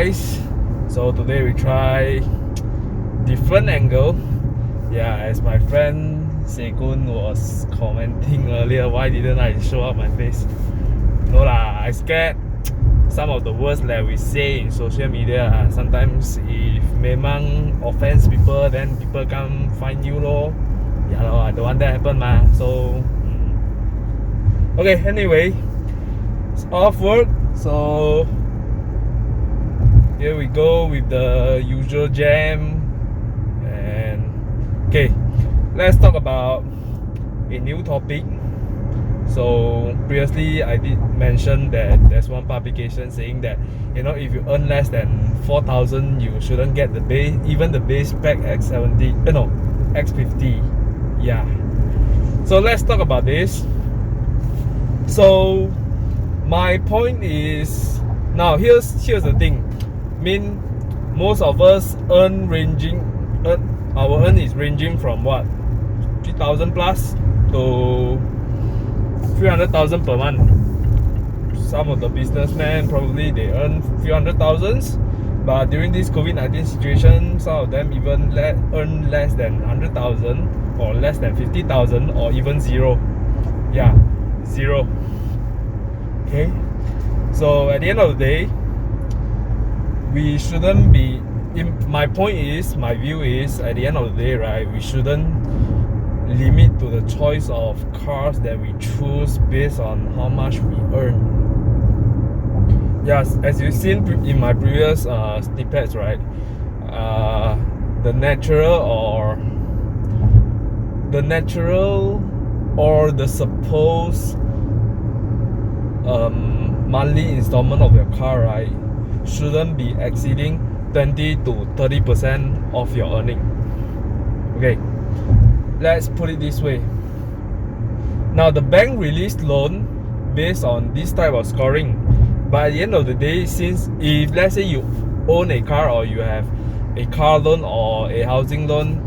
guys. So today we try different angle. Yeah, as my friend Sekun was commenting earlier, why didn't I show up my face? No lah, I scared some of the words that we say in social media. Sometimes if memang offends people, then people come find you lor. Yeah lor, I don't want that happen ma. So okay, anyway, it's off work. So here we go with the usual jam. And okay, let's talk about a new topic. So previously I did mention that there's one publication saying that, you know, if you earn less than 4,000, you shouldn't get the base, even the base spec X70, X50. Yeah. So let's talk about this. So my point is, now here's the thing. I mean, most of us our earn is ranging from what, 3,000 plus to 300,000 per month. Some of the businessmen probably they earn few hundred thousands, but during this COVID-19 situation, some of them even earn less than 100,000 or less than 50,000 or even zero. Yeah, zero. Okay, so at the end of the day, we shouldn't be, my point is, my view is, at the end of the day, right, we shouldn't limit to the choice of cars that we choose based on how much we earn. Yes, as you've seen in my previous snippets, right, the natural or the supposed monthly installment of your car, right, shouldn't be exceeding 20 to 30% of your earning. Okay, let's put it this way. Now the bank released loan based on this type of scoring, but at the end of the day, since if let's say you own a car or you have a car loan or a housing loan,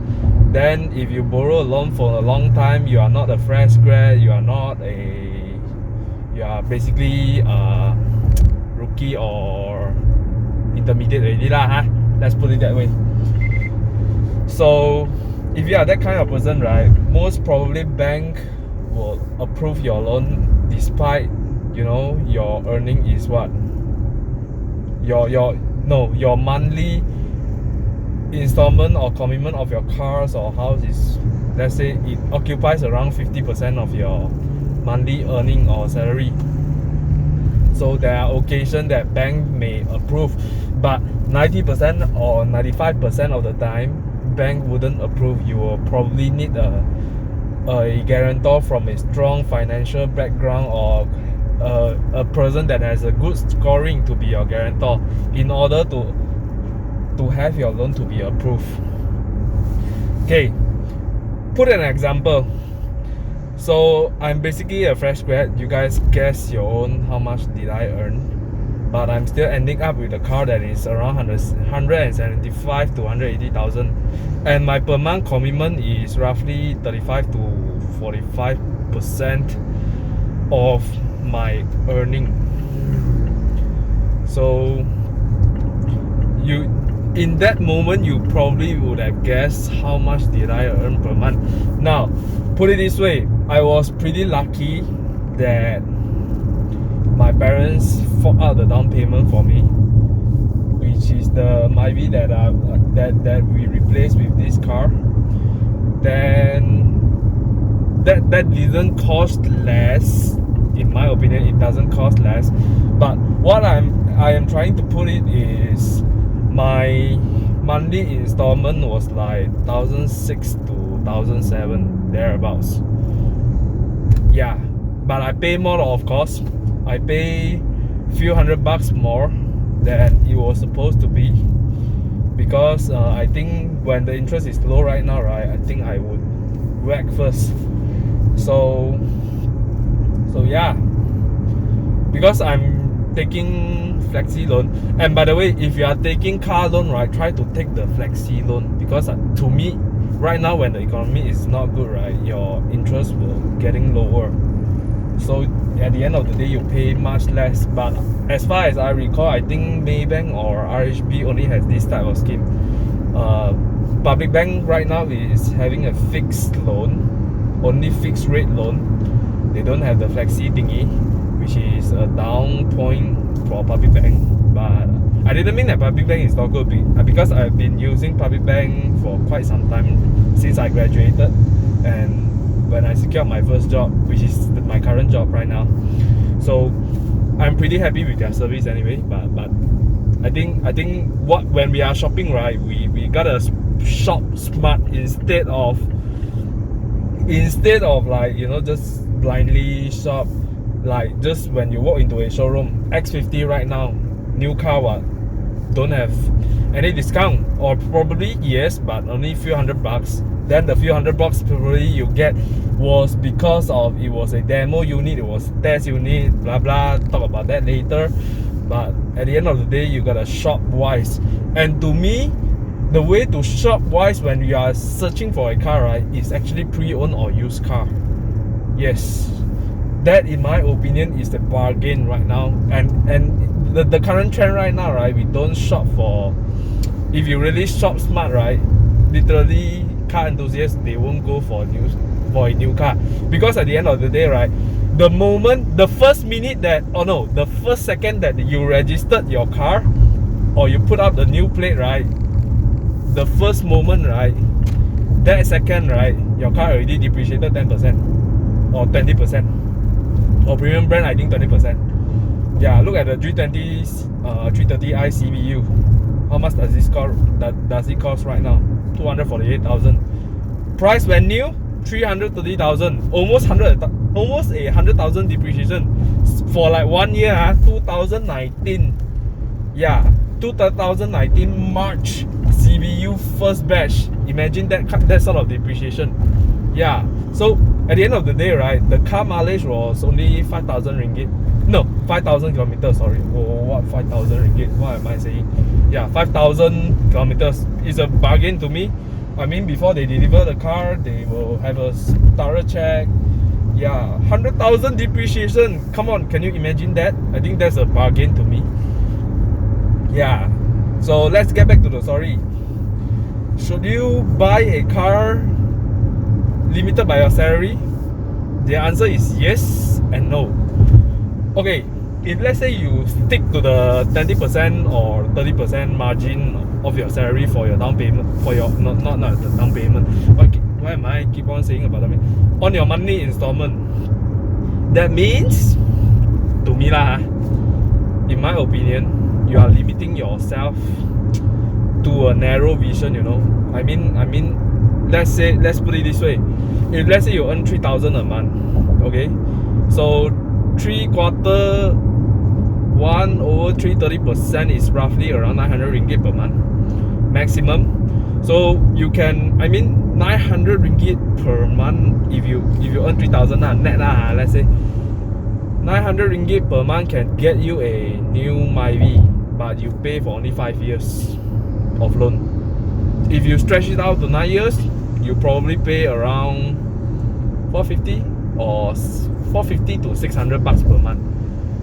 then if you borrow a loan for a long time, you are not a fresh grad, you are basically a rookie or intermediate already lah, huh? Let's put it that way. So if you are that kind of person, right, most probably bank will approve your loan despite, you know, your earning is what, your monthly installment or commitment of your cars or house is, let's say it occupies around 50% of your monthly earning or salary. So there are occasions that bank may approve, but 90% or 95% of the time bank wouldn't approve. You will probably need a guarantor from a strong financial background or a person that has a good scoring to be your guarantor in order to have your loan to be approved. Okay, put an example. So I'm basically a fresh grad. You guys guess your own how much did I earn, but I'm still ending up with a car that is around 175 to 180,000, and my per month commitment is roughly 35 to 45% of my earning. So in that moment you probably would have guessed how much did I earn per month. Now put it this way, I was pretty lucky that my parents forked out the down payment for me, which is the Myvi that we replaced with this car. Then that didn't cost less, in my opinion. It doesn't cost less, but what I am trying to put it is, my monthly installment was like 1,600 to 1,700 thereabouts. Yeah, but I pay more, of course. I pay few $100 more than it was supposed to be, because I think when the interest is low right now, right, I think I would whack first. So yeah, because I'm taking Flexi Loan. And by the way, if you are taking car loan, right, try to take the Flexi Loan, because to me right now when the economy is not good, right, your interest will getting lower. So at the end of the day, you pay much less. But as far as I recall, I think Maybank or RHB only has this type of scheme. Public bank right now is having a fixed loan, only fixed rate loan. They don't have the flexi thingy, which is a down point for public bank. But I didn't mean that public bank is not good, because I've been using public bank for quite some time since I graduated, and when I secured my first job, which is my current job right now. So I'm pretty happy with their service anyway. But I think when we are shopping, right, we gotta shop smart instead of like, you know, just blindly shop. Like, just when you walk into a showroom, X50 right now, new car, don't have any discount, or probably yes, but only a few $100. Then the few $100 probably you get was because of it was a demo unit, it was test unit, blah blah, talk about that later. But at the end of the day, you gotta shop wise. And to me, the way to shop wise when you are searching for a car, right, is actually pre-owned or used car. Yes, that in my opinion is the bargain right now. And the current trend right now, right, we don't shop for, if you really shop smart, right, literally car enthusiasts, they won't go for a new car, because at the end of the day, right, the first second that you registered your car or you put up the new plate, right, the first moment, right, that second, right, your car already depreciated 10% or 20%, or premium brand I think 20%. Yeah, look at the 320's 330i CBU. How much does this cost? Does it cost right now? 248,000. Price when new, 330,000. Almost 100,000 depreciation for like 1 year. 2019. Yeah, 2019 March CBU first batch. Imagine that sort of depreciation. Yeah. So at the end of the day, right, the car mileage was only 5,000 ringgit. No, 5,000 kilometers. Sorry. Oh, what 5,000 ringgit? What am I saying? Yeah, 5,000 kilometers is a bargain to me. I mean, before they deliver the car, they will have a thorough check. Yeah, 100,000 depreciation. Come on, can you imagine that? I think that's a bargain to me. Yeah. So let's get back to the story. Should you buy a car limited by your salary? The answer is yes and no. Okay, if let's say you stick to the 20% or 30% margin of your salary for your down payment, for your not the down payment. Why am I keep on saying about that? On your monthly installment. That means, to me lah, in my opinion, you are limiting yourself to a narrow vision. You know, I mean, let's put it this way. If let's say you earn 3,000 a month, okay, so 3/4 1 over 330% is roughly around 900 ringgit per month maximum. So you can, 900 ringgit per month if you earn 3,000 net lah, let's say 900 ringgit per month can get you a new Myvi, but you pay for only 5 years of loan. If you stretch it out to 9 years, you probably pay around 450 or 450 to 600 bucks per month.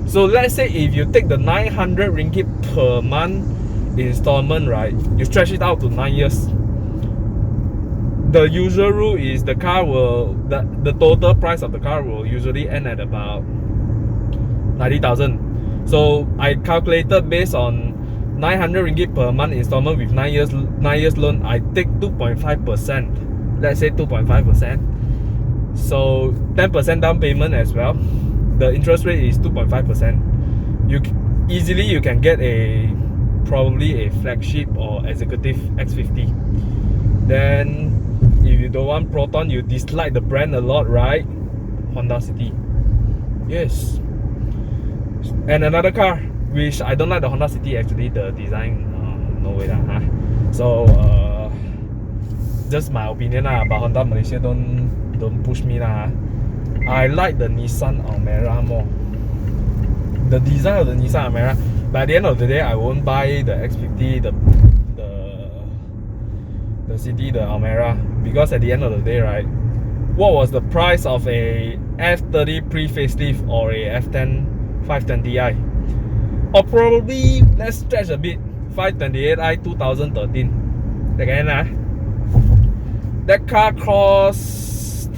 So let's say if you take the 900 ringgit per month installment, right, you stretch it out to 9 years. The usual rule is the car will, the total price of the car will usually end at about 90,000. So I calculated based on 900 ringgit per month installment with 9 years loan. I take 2.5%. Let's say 2.5%. So 10% down payment as well. The interest rate is 2.5%. You can get probably a flagship or executive X50. Then if you don't want Proton, you dislike the brand a lot, right? Honda City. Yes. And another car, which I don't like the Honda City actually, the design, no way lah, huh? So just my opinion lah, but Honda Malaysia don't push me lah. I like the Nissan Almera more. The design of the Nissan Almera. But at the end of the day, I won't buy the X50, the City, the Almera, because at the end of the day, right, what was the price of a F30 pre-facelift or a F10 520i, or probably let's stretch a bit, 528i 2013. Again, that car cost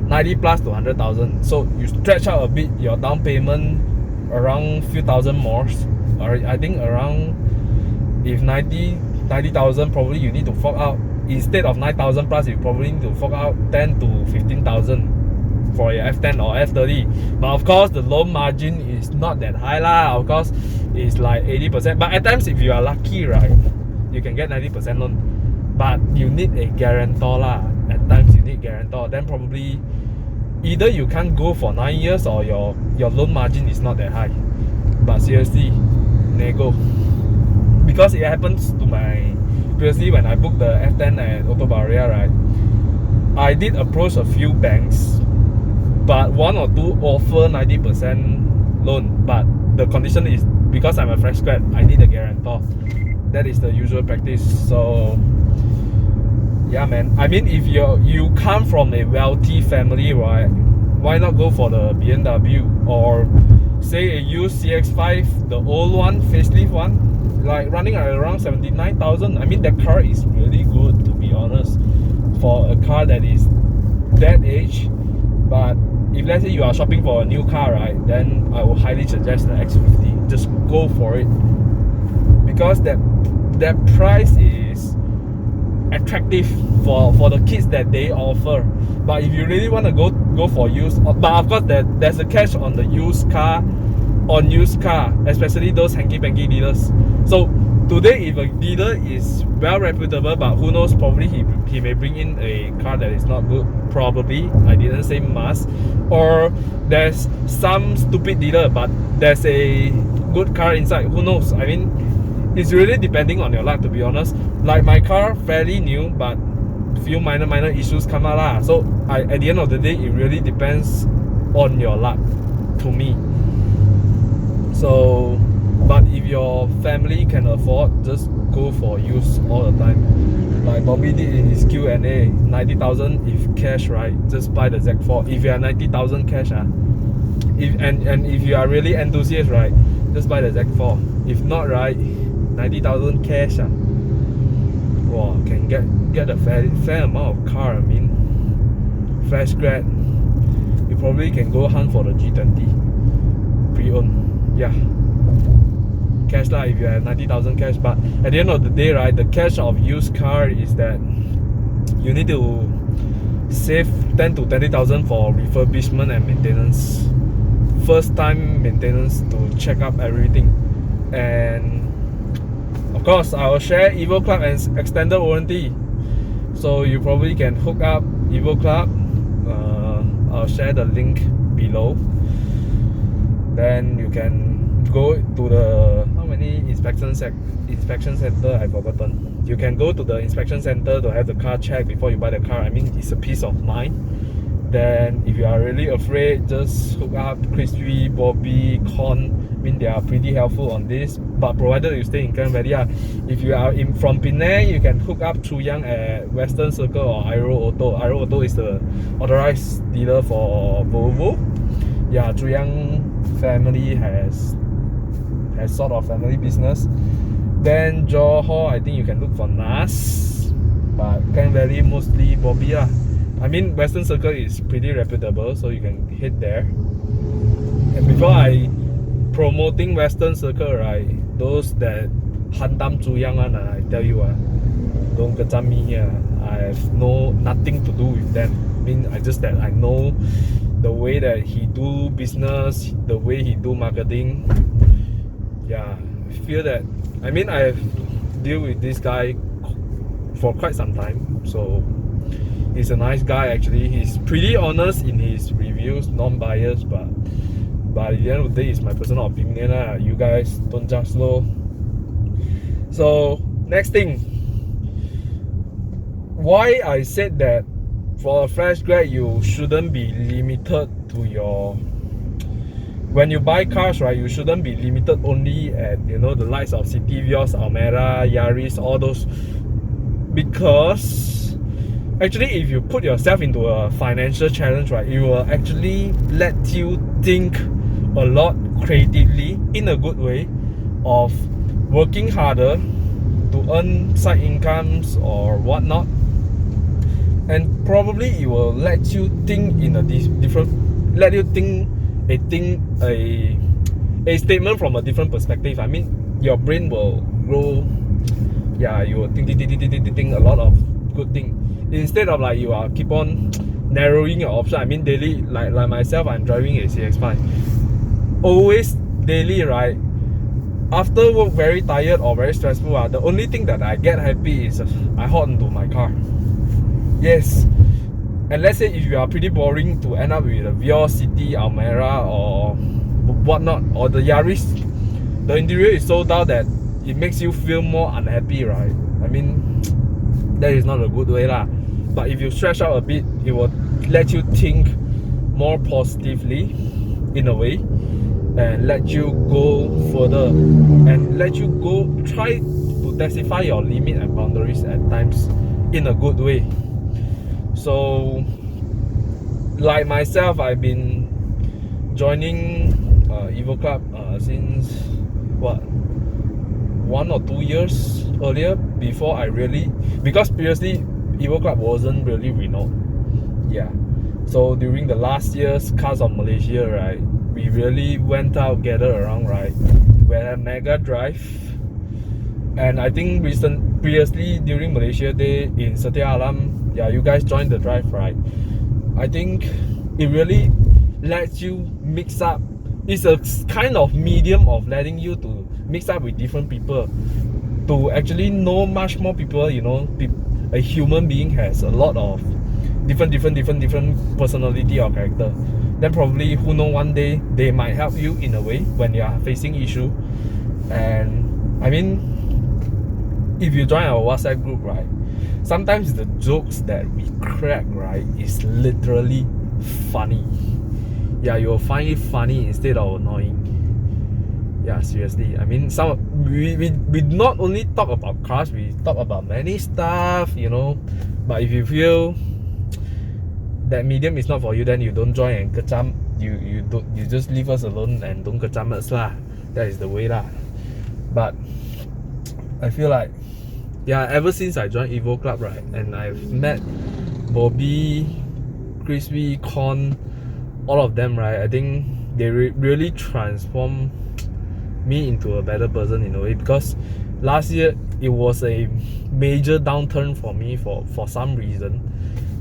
90 plus to 100,000. So you stretch out a bit your down payment around few thousand more, or I think around, if 90,000, probably you need to fork out, instead of 9,000 plus, you probably need to fork out 10 to 15,000 for your F10 or F30. But of course the loan margin is not that high lah. Of course it's like 80%, but at times if you are lucky, right, you can get 90% loan, but you need a guarantor lah. At times you need guarantor, then probably either you can't go for 9 years or your loan margin is not that high. But seriously, nego, because it happens to my previously when I booked the F10 at Auto Barrier, right, I did approach a few banks, but one or two offer 90% loan, but the condition is because I'm a fresh grad, I need a guarantor. That is the usual practice. So yeah, man, I mean, if you come from a wealthy family, right, why not go for the BMW or say a used CX-5, the old one, facelift one, like running at around 79,000. I mean, that car is really good, to be honest, for a car that is that age. But if let's say you are shopping for a new car, right, then I would highly suggest the X50. Just go for it, because that price is attractive for the kids that they offer. But if you really want to go for used, but of course there's a catch on the used car, especially those hanky-panky dealers. So today, if a dealer is well reputable, but who knows, probably he may bring in a car that is not good, probably, I didn't say must, or there's some stupid dealer but there's a good car inside, who knows. I mean, it's really depending on your luck, to be honest. Like my car, fairly new, but few minor issues come out lah. So at the end of the day, it really depends on your luck, to me. So, but if your family can afford, just go for use all the time. Like Bobby did in his Q&A, 90,000 if cash, right, just buy the Z4. If you are 90,000 cash, if you are really enthusiast, right, just buy the Z4. If not, right, 90,000 cash, wow, can get a fair amount of car. I mean, fresh grad, you probably can go hunt for the G20 pre-owned. Yeah, cash lah if you have 90,000 cash. But at the end of the day, right, the catch of used car is that you need to save 10 to 20,000 for refurbishment and maintenance, first time maintenance, to check up everything. And of course, I will share Evo Club and extended warranty, so you probably can hook up Evo Club. I'll share the link below. Then you can go to the, how many inspection center, I've forgotten. You can go to the inspection center to have the car checked before you buy the car. I mean, it's a peace of mind. Then if you are really afraid, just hook up Crispy, Bobby, Con. I mean, they are pretty helpful on this, but provided you stay in Klang Valley. If you are from Penang, you can hook up Chu Yang at Western Circle or Aero Auto. Aero Auto is the authorized dealer for Volvo. Yeah, Chu Yang family has sort of family business. Then Johor, I think you can look for Nas, but Klang Valley mostly Bobby. I mean, Western Circle is pretty reputable, so you can hit there. And before I promoting Western Circle, right, those that hantam Zuyang, I tell you, don't get me here. I have nothing to do with them. I mean, I just that I know the way that he do business, the way he do marketing. Yeah, I feel that, I mean, I have dealt with this guy for quite some time, so he's a nice guy actually. He's pretty honest in his reviews, non-biased, but at the end of the day, it's my personal opinion. You guys don't judge slow. So next thing, why I said that for a fresh grad you shouldn't be limited to your, when you buy cars, right, you shouldn't be limited only at, you know, the likes of City Vios, Almera, Yaris, all those, because actually, if you put yourself into a financial challenge, right, it will actually let you think a lot creatively in a good way of working harder to earn side incomes or whatnot, and probably it will let you think in a different, let you think a statement from a different perspective. I mean, your brain will grow. Yeah, you will think a lot of good thing instead of like you are keep on narrowing your option. I mean, daily, like myself, I'm driving a CX-5. Always daily, right? After work, very tired or very stressful, the only thing that I get happy is I hop into my car. Yes. And let's say if you are pretty boring to end up with a Vios, City, Almera or whatnot, or the Yaris, the interior is so dull that it makes you feel more unhappy, right? I mean, that is not a good way lah. But if you stretch out a bit, it will let you think more positively in a way, and let you go further, and let you go try to testify your limit and boundaries at times in a good way. So like myself, I've been joining Evo Club since what, 1 or 2 years earlier, before I really, because previously Evo Club wasn't really renowned. Yeah, so during the last year's Cars of Malaysia, right, we really went out, gathered around, right, we had a mega drive. And I think previously during Malaysia Day in Setia Alam, yeah, you guys joined the drive, right? I think it really lets you mix up. It's a kind of medium of letting you to mix up with different people, to actually know much more people. You know, a human being has a lot of different personality or character. Then probably, who know, one day they might help you in a way when you are facing issue. And I mean, if you join our WhatsApp group, right, sometimes the jokes that we crack, right, is literally funny. Yeah, you'll find it funny instead of annoying. Yeah, seriously. I mean, we not only talk about cars, we talk about many stuff, you know. But if you feel that medium is not for you, then you don't join and kecam. You just leave us alone and don't kecam us lah. That is the way lah. But I feel like, yeah, ever since I joined Evo Club, right, and I've met Bobby, Crispy, Con, all of them, right, I think they really transform me into a better person in a way, because last year it was a major downturn for me for some reason.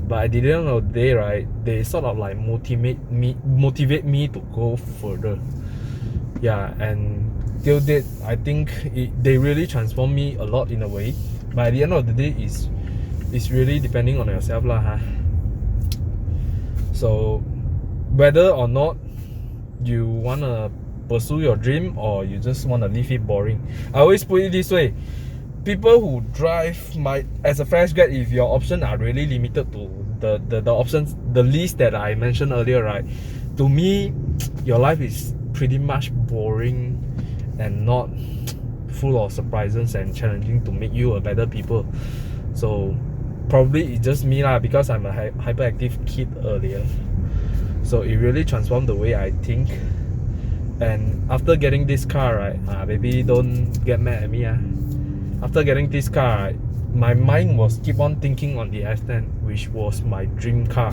But at the end of the day, right, they sort of like motivate me to go further. Yeah, and till date, I think they really transform me a lot in a way. But at the end of the day, it's really depending on yourself lah, huh? So whether or not you wanna pursue your dream or you just wanna leave it boring, I always put it this way: people who drive as a fresh grad, if your options are really limited to the options, the list that I mentioned earlier, right, to me, your life is pretty much boring and not full of surprises and challenging to make you a better people. So probably it's just me lah, because I'm a hyperactive kid earlier. So it really transformed the way I think. And after getting this car, right, maybe don't get mad at me. After getting this car, right, my mind was keep on thinking on the S10, which was my dream car.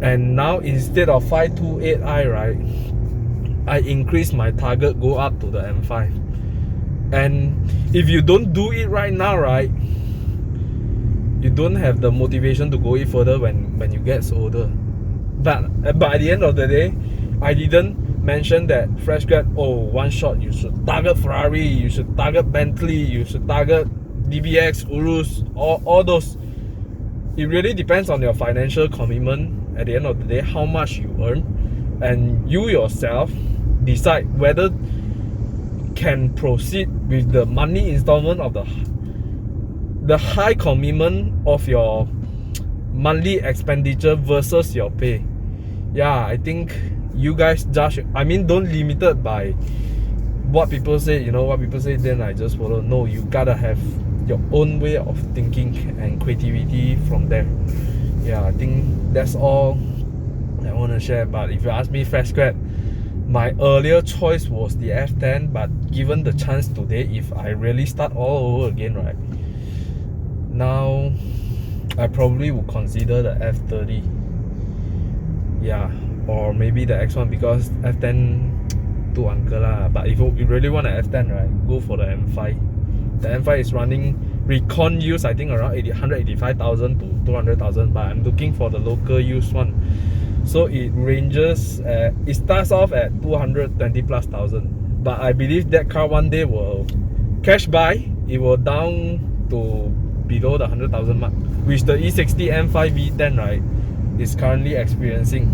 And now instead of 528i, right, I increase my target, go up to the M5. And if you don't do it right now, right, you don't have the motivation to go it further when you get older. But at the end of the day, I didn't mention that fresh grad, oh, one shot, you should target Ferrari, you should target Bentley, you should target DBX, Urus, all those. It really depends on your financial commitment at the end of the day, how much you earn, and you yourself decide whether can proceed with the money installment of the high commitment of your monthly expenditure versus your pay. Yeah, I think you guys judge. I mean, don't limit it by what people say. You know, what people say, then I just follow. No, you gotta have your own way of thinking and creativity from there. Yeah, I think that's all I want to share. But if you ask me, fresh grad, my earlier choice was the F10, but given the chance today, if I really start all over again, right, now I probably would consider the F30. Yeah, or maybe the X1, because F10 too uncle lah. But if you really want an F10, right, go for the M5. The M5 is running recon use, I think around 185,000 to 200,000, but I'm looking for the local use one. So it ranges it starts off at 220 plus thousand, but I believe that car one day will cash buy, it will down to below the 100,000 mark, which the E60 M5 V10, right, is currently experiencing.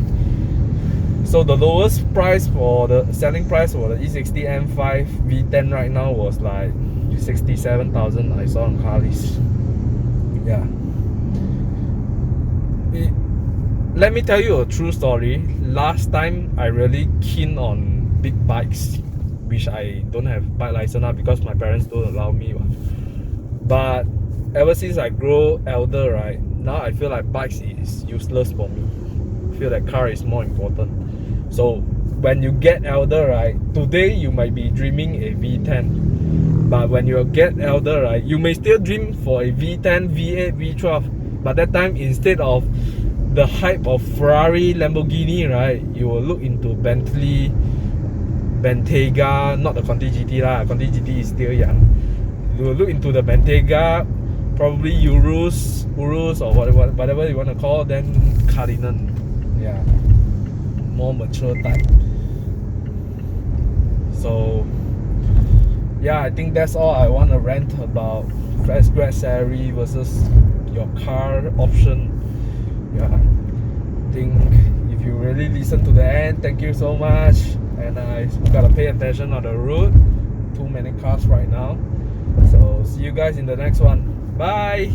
So the lowest price for the selling price for the E60 M5 V10 right now was like 67,000. I saw on Harleys. Yeah. Let me tell you a true story. Last time I really keen on big bikes, which I don't have bike license now because my parents don't allow me. But ever since I grow elder, right, now I feel like bikes is useless for me. I feel like car is more important. So when you get elder, right, today you might be dreaming a V10, but when you get elder, right, you may still dream for a V10, V8, V12, but that time instead of the hype of Ferrari, Lamborghini, right, you will look into Bentley, Bentayga, not the Conti GT lah, Conti GT is still young. You will look into the Bentayga, probably Urus or whatever you want to call, then Cullinan. Yeah, more mature type. So yeah, I think that's all I want to rant about fresh grad salary versus your car option. Yeah, I think if you really listen to the end, thank you so much. And I gotta pay attention on the road. Too many cars right now. So see you guys in the next one. Bye.